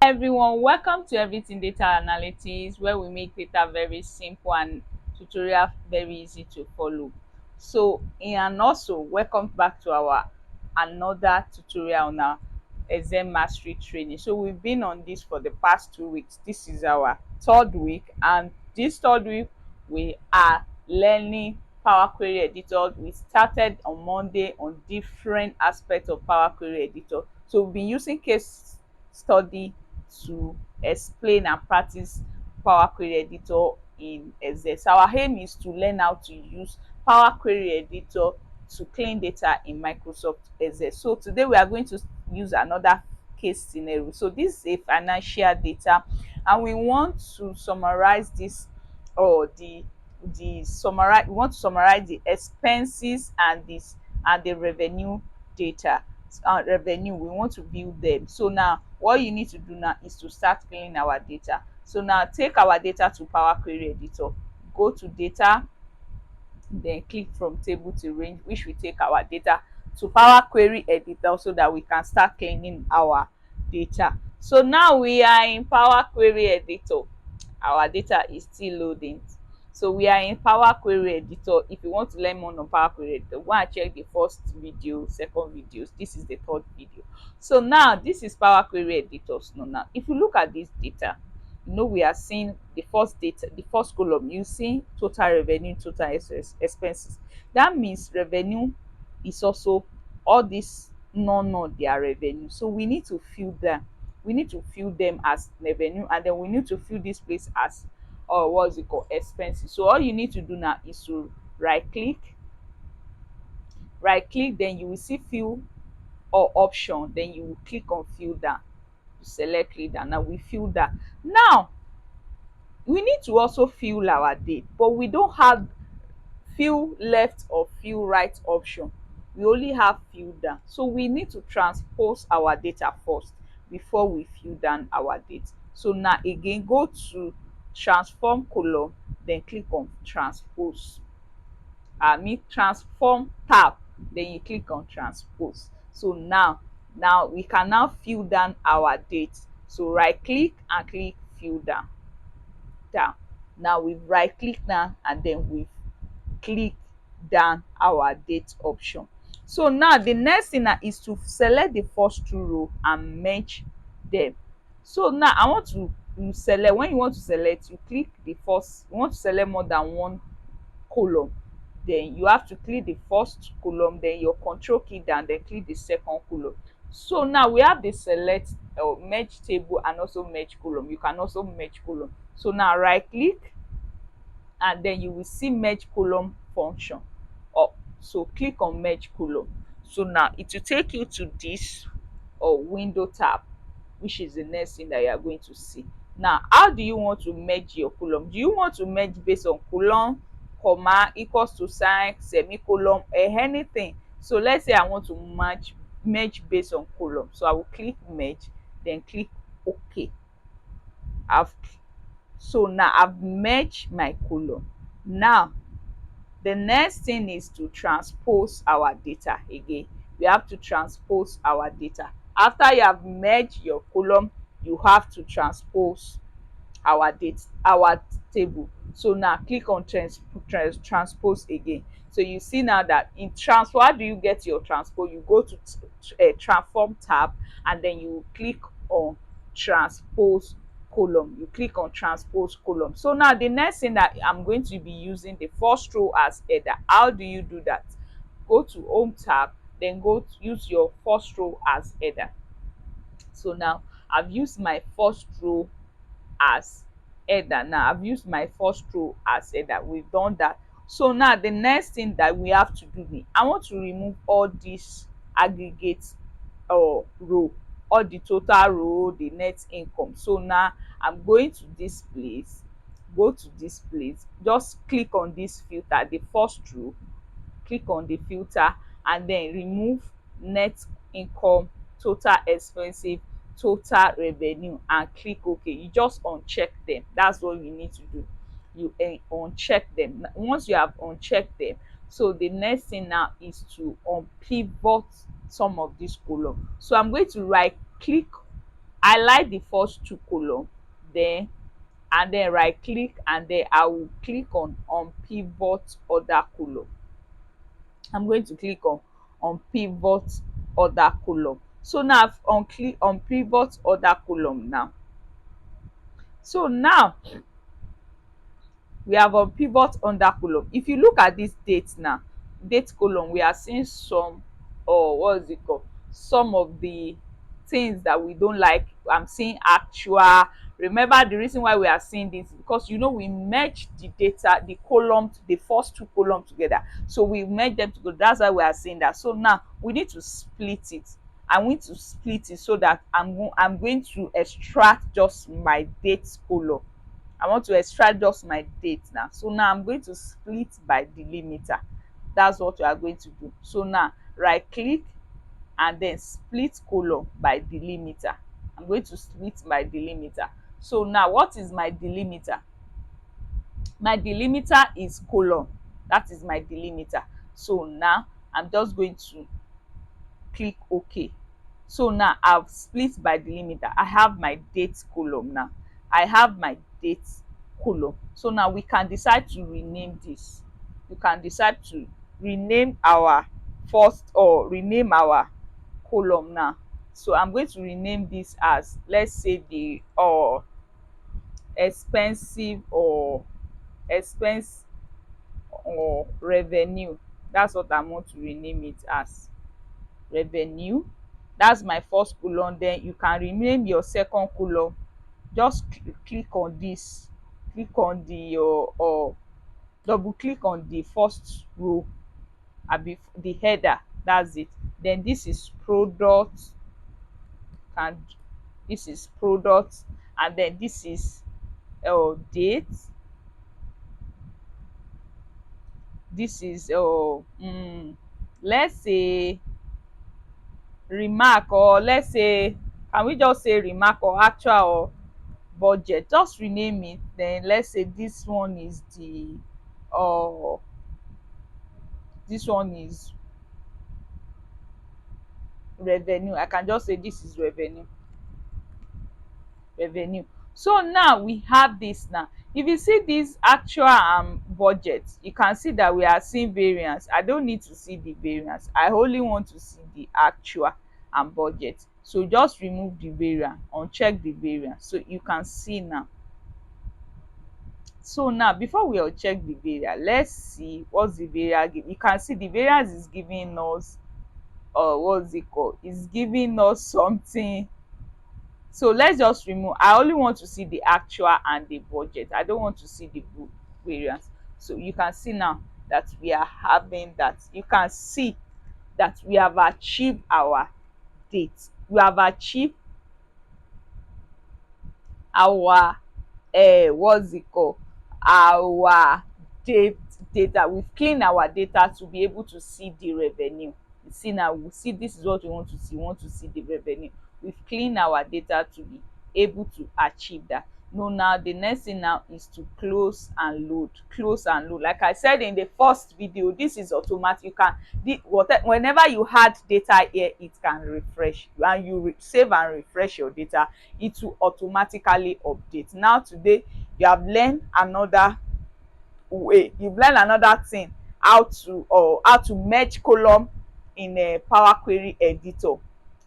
everyone, welcome to Everything Data Analytics, where we make data very simple and tutorial very easy to follow. And also welcome back to our another tutorial on our exam mastery training. So we've been on this for the past 2 weeks. This is our third week, and this third week we are learning Power Query Editor. We started on Monday on different aspects of Power Query Editor. So we've been using case study to explain and practice Power Query Editor in Excel. So our aim is to learn how to use Power Query Editor to clean data in Microsoft Excel. So today we are going to use another case scenario. So this is a financial data, and we want to summarize this, or the summarize we want to summarize the expenses and the revenue data. Revenue, we want to view them. So now what you need to do now is to start cleaning our data. So now take our data to Power Query Editor, go to data, then click from table to range, which will take our data to Power Query Editor so that we can start cleaning our data. So now we are in Power Query Editor. Our data is still loading. So we are in Power Query Editor. If you want to learn more on Power Query Editor, go and check the first video, second videos. This is the third video. So now this is Power Query Editor. So now if you look at this data, we are seeing the first data, the first column. You see total revenue, total expenses. That means revenue is also all this non their revenue. So we need to fill them. We need to fill them as revenue, and then we need to fill this place as what's it called, expenses. So all you need to do now is to right click, then you will see fill or option, then you will click on fill down. Select fill down. Now we fill that. Now we need to also fill our date, but we don't have fill left or fill right option. We only have fill down. So we need to transpose our data first before we fill down our date. So now again, go to transform column, then click on transpose. Transform tab, then you click on transpose. So now we can now fill down our date. So right click and click fill down. Now we've right click now, and then we've click down our date option. So now the next thing now is to select the first two row and merge them. So now I want to select. When you want to select, you click the first. You want to select more than one column, then you have to click the first column, then your control key down, then click the second column. So now we have the select merge table and also merge column. You can also merge column. So now right click, and then you will see merge column function up. So click on merge column. So now it will take you to this window tab, which is the next thing that you are going to see. Now how do you want to merge your column? Do you want to merge based on column, comma, equals to sign, semicolon, or anything? So let's say I want to merge based on column. So I will click merge, then click OK. So now I've merged my column. Now the next thing is to transpose our data. Again, we have to transpose our data. After you have merged your column, you have to transpose our table. So now click on transpose again. So you see now that in transfer, how do you get your transpose? You go to transform tab, and then you click on transpose column. You click on transpose column. So now the next thing that I'm going to be using the first row as header. How do you do that? Go to home tab, then go to use your first row as header. So now I've used my first row as header. Now I've used my first row as header. We've done that. So now the next thing that we have to do is I want to remove all these aggregate row, all the total row, the net income. So now I'm going to this place, go to this place, just click on this filter, the first row, click on the filter, and then remove net income, total expensive, total revenue, and click OK. You just uncheck them. That's what you need to do. You uncheck them. Once you have unchecked them, so the next thing now is to unpivot some of this column. So I'm going to right click highlight the first two column, then and then right click, and then I will click on pivot other column. I'm going to click on pivot other column. So now I've on click on pivot other column now. So now we have on pivot under column. If you look at this date now, date column, we are seeing some, or what is it called, some of the things that we don't like. I'm seeing actual. Remember, the reason why we are seeing this, because we merged the data, the column, the first two columns together, so we merge them together. That's why we are seeing that. So now we need to split it. I need to split it so that I'm going to extract just my date column. I want to extract just my date now. So now I'm going to split by delimiter. That's what we are going to do. So now right click and then split column by delimiter. I'm going to split by delimiter. So now what is my delimiter? My delimiter is column. That is my delimiter. So now I'm just going to click OK. So now I've split by delimiter. I have my date column now. I have my date column. So now we can decide to rename this. You can decide to rename our first, or rename our column now. So I'm going to rename this as, let's say, the expensive, or expense, or revenue. That's what I want to rename it as, revenue. That's my first column. Then you can rename your second column. Just click on this, click on the or double click on the first row, abi the header. That's it. Then this is product, and this is product, and then this is date. This is let's say remark, or let's say, can we just say remark, or actual, or budget? Just rename it. Then let's say this one is the this one is revenue. I can just say this is revenue. So now we have this. Now if you see this actual budget, you can see that we are seeing variance. I don't need to see the variance. I only want to see the actual and budget. So just remove the variance, uncheck the variance, so you can see now. So now before we uncheck the variance, let's see what's the variance give. You can see the variance is giving us what's it called, it's giving us something. So let's just remove. I only want to see the actual and the budget. I don't want to see the variance. So you can see now that we are having that. You can see that we have achieved our date. We have achieved our what's it called, our data. We've cleaned our data to be able to see the revenue. You see now, we see this is what we want to see. We want to see the revenue. We've cleaned our data to be able to achieve that. No, now the next thing now is to close and load. Close and load. Like I said in the first video, this is automatic. You can whenever you add data here, it can refresh, and you save and refresh your data, it will automatically update. Now today you have learned another way, you've learned another thing, how to merge column in a Power Query editor,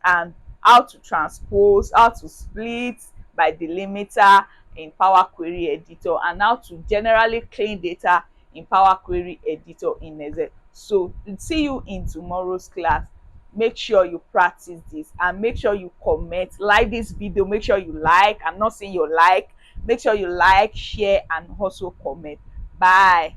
and how to transpose, how to split by delimiter in Power Query editor, and how to generally clean data in Power Query editor in Excel. So see you in tomorrow's class. Make sure you practice this, and make sure you comment, like this video. Make sure you like. I'm not saying you like. Make sure you like, share, and also comment. Bye.